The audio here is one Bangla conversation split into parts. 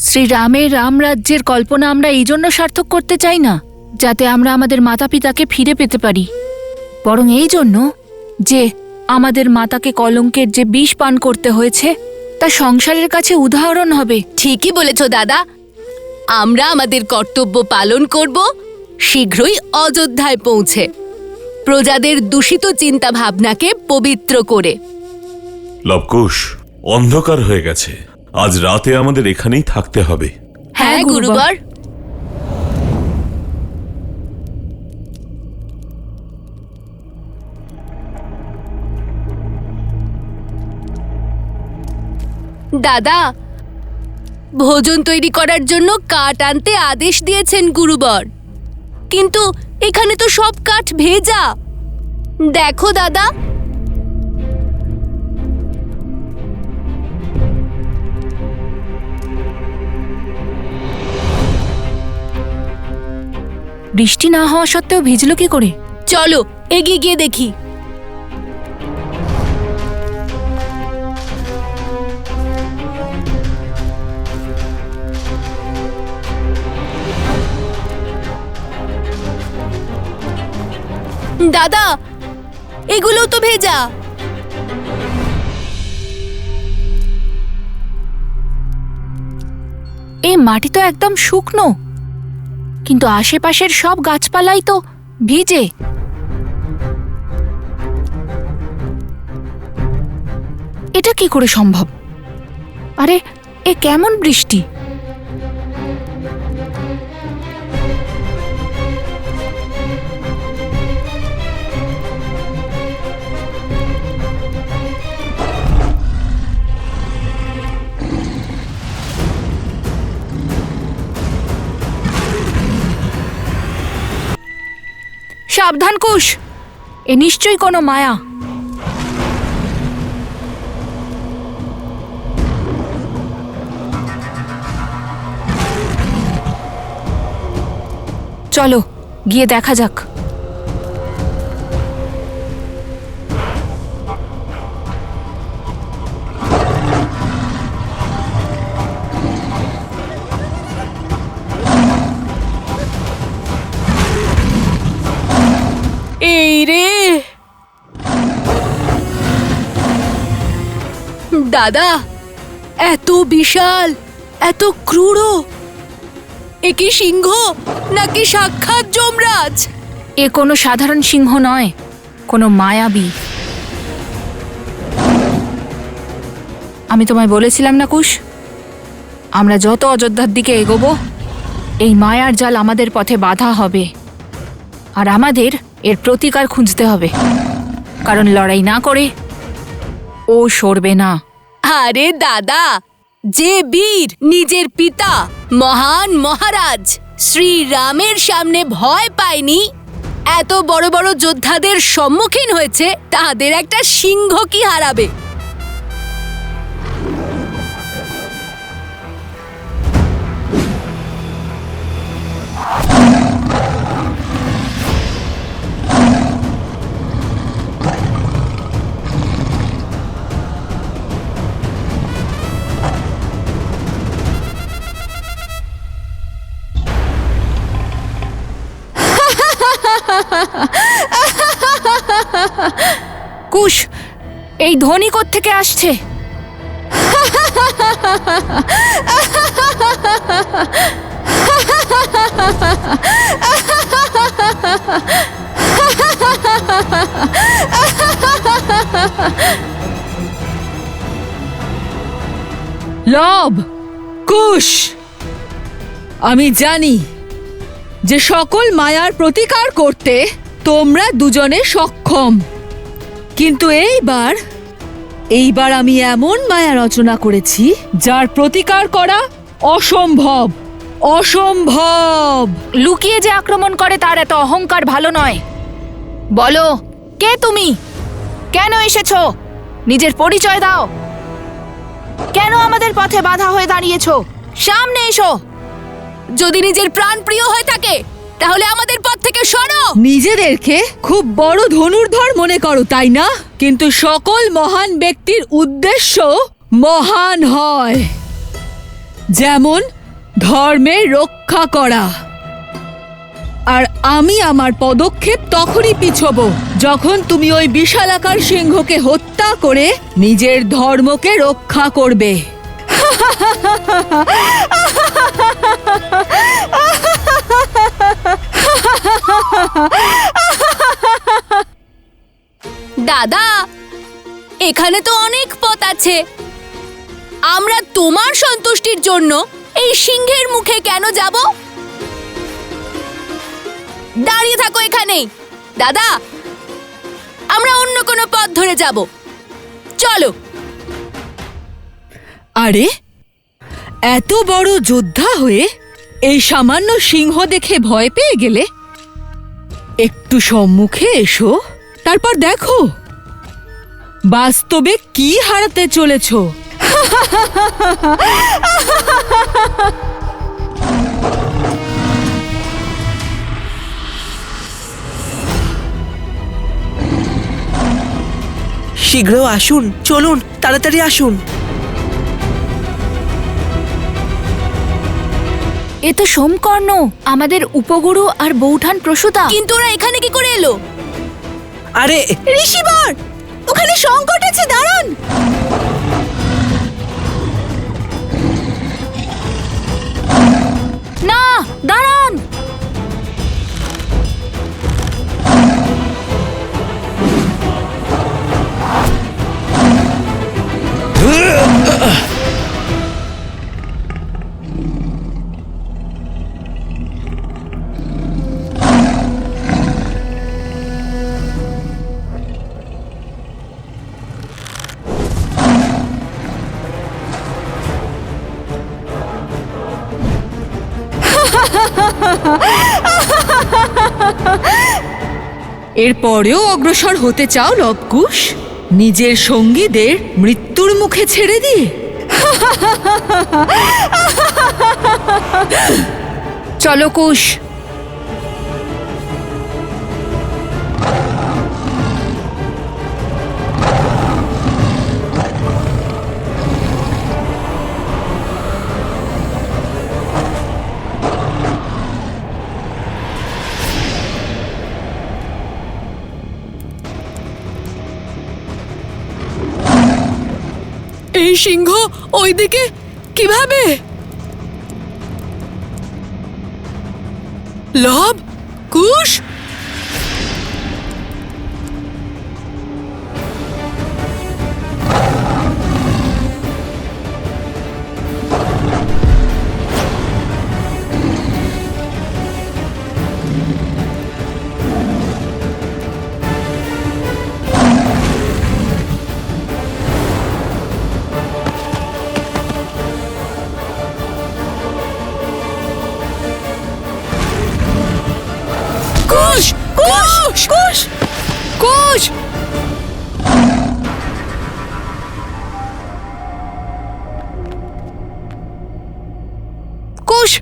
শ্রীরামের রামরাজ্যের কল্পনা আমরা এই জন্য সার্থক করতে চাই না যাতে আমরা আমাদের মাতা পিতাকে ফিরে পেতে পারি, বরং এই জন্য যে আমাদের মাতাকে কলঙ্কের যে বিষ পান করতে হয়েছে তা সংসারের কাছে উদাহরণ হবে। ঠিকই বলেছ দাদা, আমরা আমাদের কর্তব্য পালন করব শীঘ্রই অযোধ্যায় পৌঁছে, প্রজাদের দূষিত চিন্তা ভাবনাকে পবিত্র করে। লবকুশ, অন্ধকার হয়ে গেছে, আজ রাতে আমাদের এখানেই থাকতে হবে। হ্যাঁ গুরুবর। দাদা, ভোজন তৈরি করার জন্য কাঠ আনতে আদেশ দিয়েছেন গুরুবর, কিন্তু এখানে তো সব কাঠ ভেজা। দেখো দাদা। বৃষ্টি না হওয়া সত্ত্বেও ভিজল কি করে? চলো এগিয়ে গিয়ে দেখি। দাদা, এগুলো তো ভেজা। এই মাটি তো একদম শুকনো, কিন্তু আশেপাশের সব গাছপালাই তো ভিজে। এটা কি করে সম্ভব? আরে এ কেমন বৃষ্টি! সাবধান কুশ, এ নিশ্চয়ই কোনো মায়া। চলো গিয়ে দেখা যাক। এই রে দাদা, এত বিশাল, এত ক্রূর, এ কি সিংহ নাকি সাক্ষাৎ যমরাজ? এ কোনো সাধারণ সিংহ নয়, কোনো মায়াবী। আমি তোমায় বলেছিলাম না কুশ, আমরা যত অযোধ্যার দিকে এগোবো এই মায়ার জাল আমাদের পথে বাধা হবে, আর আমাদের এর প্রতিকার খুঁজতে হবে, কারণ লড়াই না করে ও সরবে না। আরে দাদা, যে বীর নিজের পিতা মহান মহারাজ শ্রীরামের সামনে ভয় পায়নি, এত বড় বড় যোদ্ধাদের সম্মুখীন হয়েছে, তাদের একটা সিংহ কি হারাবে? কুশ, এই ধ্বনি কোত্থেকে আসছে? লব, কুশ, আমি জানি যে সকল মায়ার প্রতিকার করতে তোমরা দুজনে সক্ষম, কিন্তু এইবার আমি এমন মায়া রচনা করেছি যার প্রতিকার করা অসম্ভব, অসম্ভব। লুকিয়ে যে আক্রমণ করে তার এত অহংকার ভালো নয়। বলো, কে তুমি? কেন এসেছো? নিজের পরিচয় দাও। কেন আমাদের পথে বাধা হয়ে দাঁড়িয়েছো? সামনে এসো। যদি নিজের প্রাণ প্রিয় হয়ে থাকে তাহলে আমাদের পথ থেকে সরো। নিজেদেরকে খুব বড় ধনুর্ধর মনে করো, তাই না? কিন্তু সকল মহান ব্যক্তির উদ্দেশ্য মহান হয়। যেমন ধর্মের রক্ষা করা। আর আমি আমার পদক্ষেপ তখনই পিছবো যখন তুমি ওই বিশালাকার সিংহকে হত্যা করে নিজের ধর্মকে রক্ষা করবে। দাদা, এখানে তো অনেক পথ আছে। আমরা তোমার সন্তুষ্টির জন্য এই সিংহের মুখে কেন যাব? দাঁড়িয়ে থাকো এখানেই। দাদা, আমরা অন্য কোনো পথ ধরে যাব। চলো। আরে, এত বড় যোদ্ধা হয়ে এই সামান্য সিংহ দেখে ভয় পেয়ে গেলে? একটু সম্মুখে এসো, তারপর দেখো বাস্তবে কি হারাতে চলেছ। শীঘ্র আসুন, চলুন, তাড়াতাড়ি আসুন। এ তো সোমকর্ণ, আমাদের উপগুরু আর বৌঠান প্রসূতা। কিন্তু ওরা এখানে কি করে এলো? আরে ঋষিবর, ওখানে সংকট আছে, দাঁড়ান। না, দাঁড়ান। এরপরেও অগ্রসর হতে চাও লবকুশ, নিজের সঙ্গীদের মৃত্যুর মুখে ছেড়ে দিয়ে? চলো কুশ। এই সিংহ ওইদিকে কিভাবে? লব, কুশ, কুশ, কুশ, কুশ, কুশ। কুশ,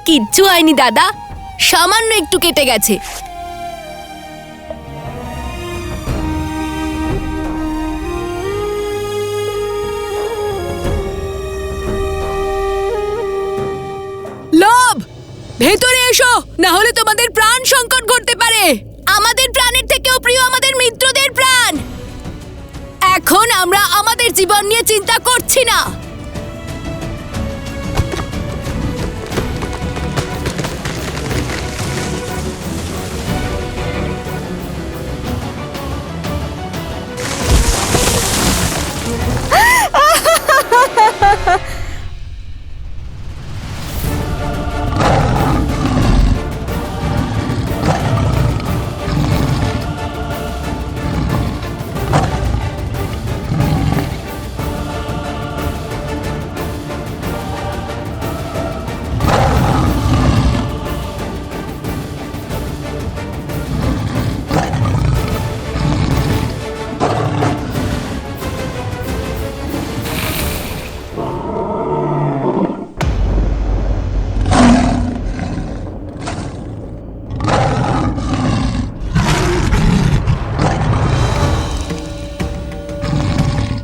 কিচ্ছু হয়নি দাদা, সামান্য একটু কেটে গেছে। লব, ভেতরে এসো, না হলে তোমাদের প্রাণ সংকট ঘটতে পারে। আমাদের প্রাণের থেকেও প্রিয় আমাদের মিত্রদের প্রাণ। এখন আমরা আমাদের জীবন নিয়ে চিন্তা করছি না।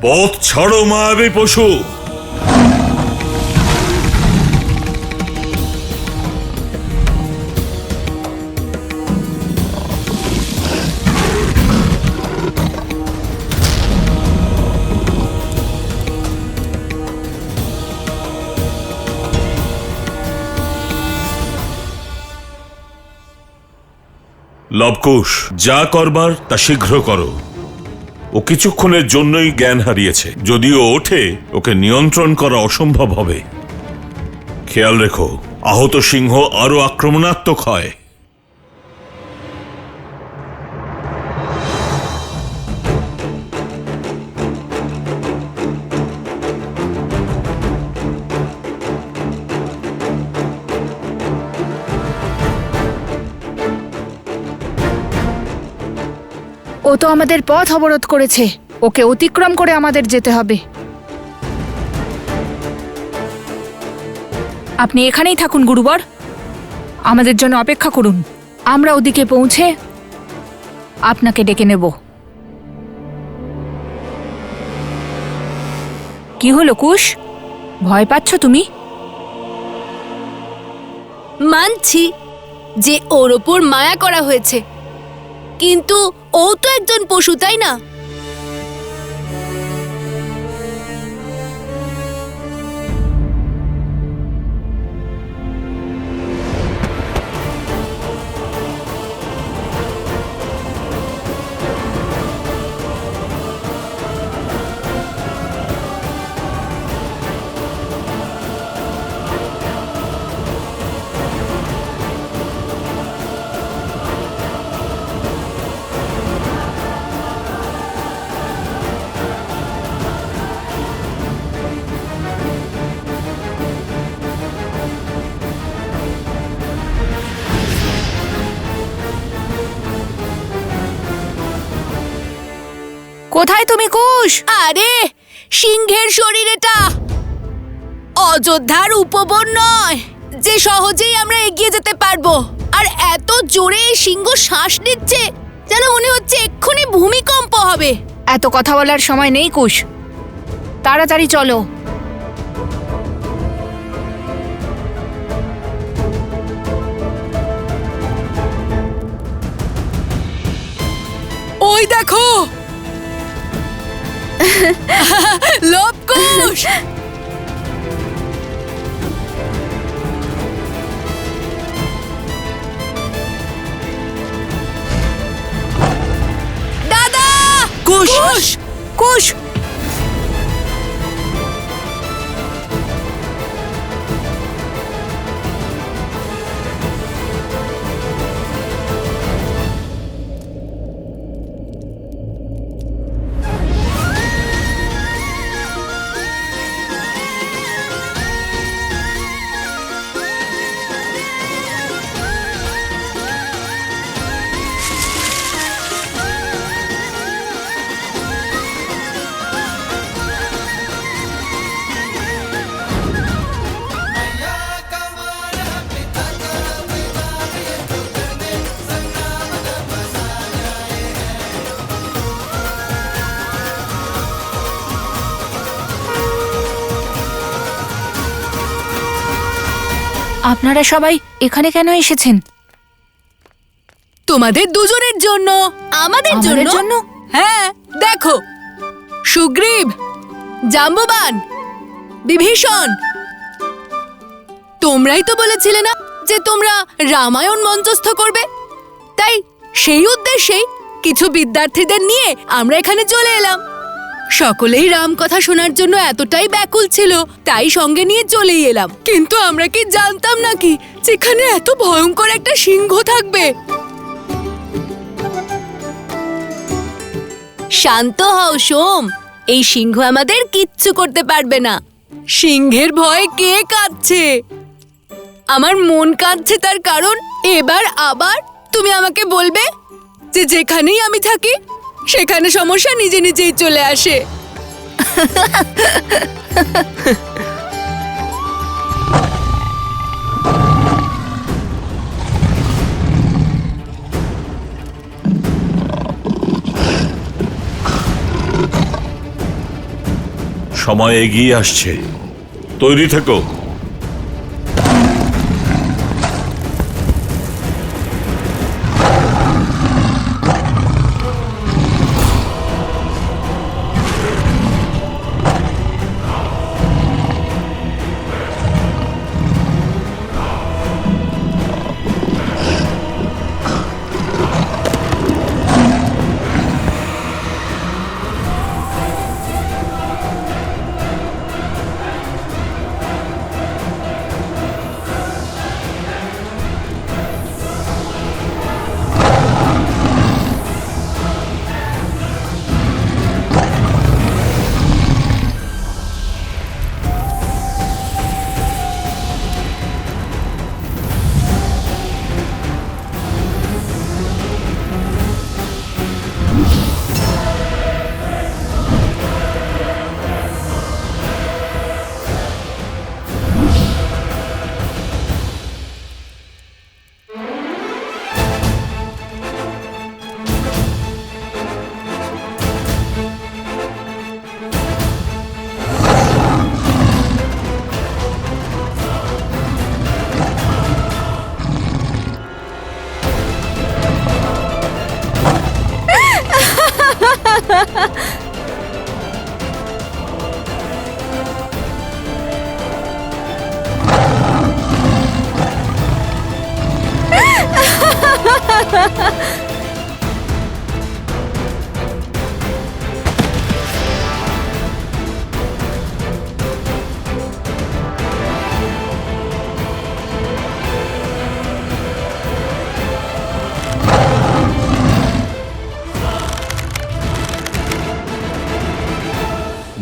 পথ ছাড়ো মায়াবী পশু। লবকুশ, যা করবার তা শীঘ্র করো। ও কিছুক্ষণের জন্যই জ্ঞান হারিয়েছে। যদিও ওঠে, ওকে নিয়ন্ত্রণ করা অসম্ভব হবে। খেয়াল রেখো, আহত সিংহ আরো আক্রমণাত্মক হয়। ও তো আমাদের পথ অবরোধ করেছে। ওকে অতিক্রম করে আমাদের যেতে হবে। আপনি এখানেই থাকুন গুরুবর, আমাদের জন্য অপেক্ষা করুন। আমরা ওদিকে পৌঁছে আপনাকে ডেকে নেব। কি হলো কুশ, ভয় পাচ্ছ তুমি? মানছি যে ওর ওপর মায়া করা হয়েছে, কিন্তু ও তো একজন পশু, তাই না? কোথায় তুমি কুশ? আরে, সিংহের শরীর এটা, অযোধ্যার উপবন নয় যে সহজেই আমরা এগিয়ে যেতে পারবো। আর এত জোরে এই সিংহ শ্বাস নিচ্ছে, যেন মনে হচ্ছে এক্ষুনি ভূমিকম্প হবে। এত কথা বলার সময় নেই কুশ, তাড়াতাড়ি চলো। ওই দেখো, লবকুশ। দাদা, কুশ! কুশ! কুশ, আপনারা সবাই এখানে কেন এসেছেন? তোমাদের দুজনের জন্য। আমাদের আমাদের জন্য? জন্য? হ্যাঁ, দেখো, সুগ্রীব, জাম্ববান, বিভীষণ, তোমরাই তো বলেছিলে না যে তোমরা রামায়ণ মঞ্চস্থ করবে? তাই সেই উদ্দেশ্যেই কিছু বিদ্যার্থীদের নিয়ে আমরা এখানে চলে এলাম। সকলেই রাম কথা শোনার জন্য এতটাই ব্যাকুল ছিল, তাই সঙ্গে নিয়ে চলেই এলাম। কিন্তু আমরা কি জানতাম নাকি যেখানে এত ভয়ঙ্কর একটা সিংহ থাকবে? শান্ত হও সোম, এই সিংহ আমাদের কিচ্ছু করতে পারবে না। সিংহের ভয়ে কে কাঁদছে? আমার মন কাঁদছে, তার কারণ এবার আবার তুমি আমাকে বলবে যে যেখানেই আমি থাকি সেখানে সমস্যা নিজে নিজেই চলে আসে। সময় এগিয়ে আসছে, তৈরি থেকো।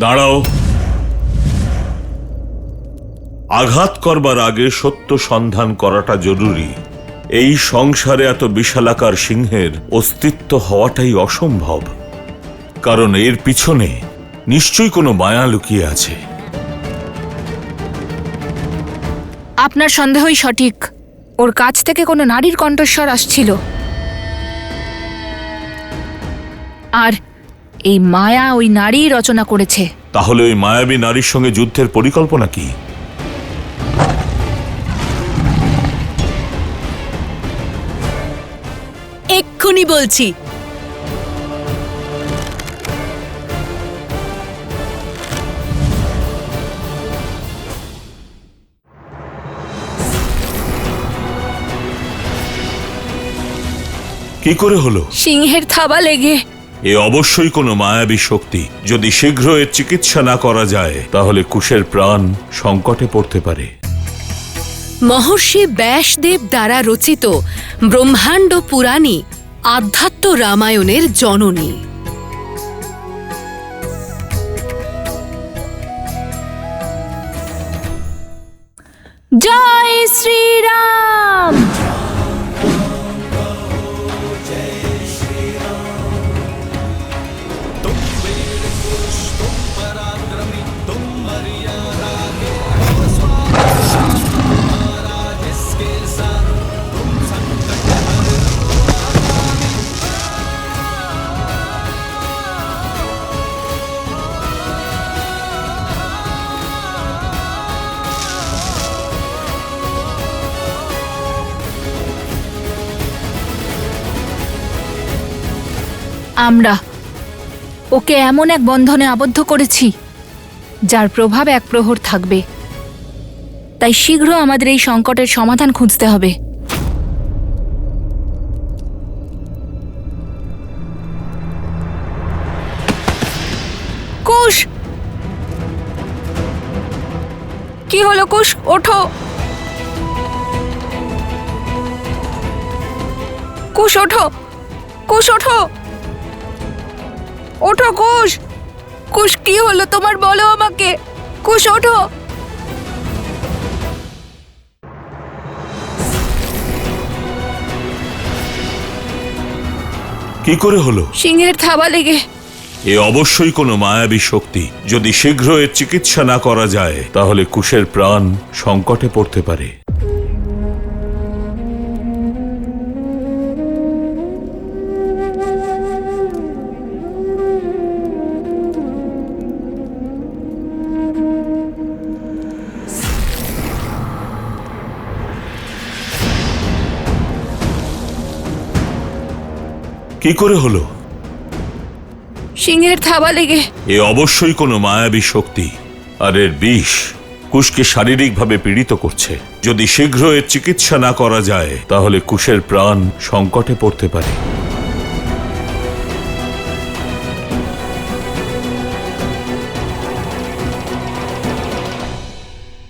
দাঁড়াও। আঘাত করবার আগে সত্য সন্ধান করাটা জরুরি। এই সংসারে এত বিশালাকার সিংহের অস্তিত্ব হওয়াটাই অসম্ভব, কারণ এর পিছনে নিশ্চয়ই কোনো মায়া লুকিয়ে আছে। আপনার সন্দেহই সঠিক। ওর কাছ থেকে কোনো নারীর কণ্ঠস্বর আসছিল, আর এই মায়া ওই নারী রচনা করেছে। তাহলে ওই মায়াবী নারীর সঙ্গে যুদ্ধের পরিকল্পনা কি? এক্ষুনি বলছি। কি করে হলো? সিংহের থাবা লেগে। এ অবশ্যই কোনো মায়াবী শক্তি। যদি শীঘ্র এর চিকিৎসা না করা যায় তাহলে কুশের প্রাণ সংকটে পড়তে পারে। মহর্ষি ব্যাসদেব দ্বারা রচিত ব্রহ্মাণ্ড পুরাণী আধ্যাত্ম রামায়ণের জননী। জয় শ্রীরাম। আমরা ওকে এমন এক বন্ধনে আবদ্ধ করেছি যার প্রভাব এক প্রহর থাকবে। তাই শীঘ্র আমাদের এই সংকটের সমাধান খুঁজতে হবে। কুশ, কি হলো কুশ? ওঠো কুশ, ওঠো কুশ, ওঠো ওঠো কুশ। কুশ, কি হলো তোমার? বলো আমাকে। কুশ, ওঠো। কি করে হলো? সিংহের থাবা লেগে। এ অবশ্যই কোনো মায়াবী শক্তি। যদি শীঘ্র এর চিকিৎসা না করা যায় তাহলে কুশের প্রাণ সংকটে পড়তে পারে। কি করে হলো? সিংহের থাবা লেগে। এ অবশ্যই কোনো মায়াবী শক্তি, আর এর বিষ কুশকে শারীরিকভাবে পীড়িত করছে। যদি শীঘ্র এর চিকিৎসা না করা যায় তাহলে কুশের প্রাণ সংকটে পড়তে পারে।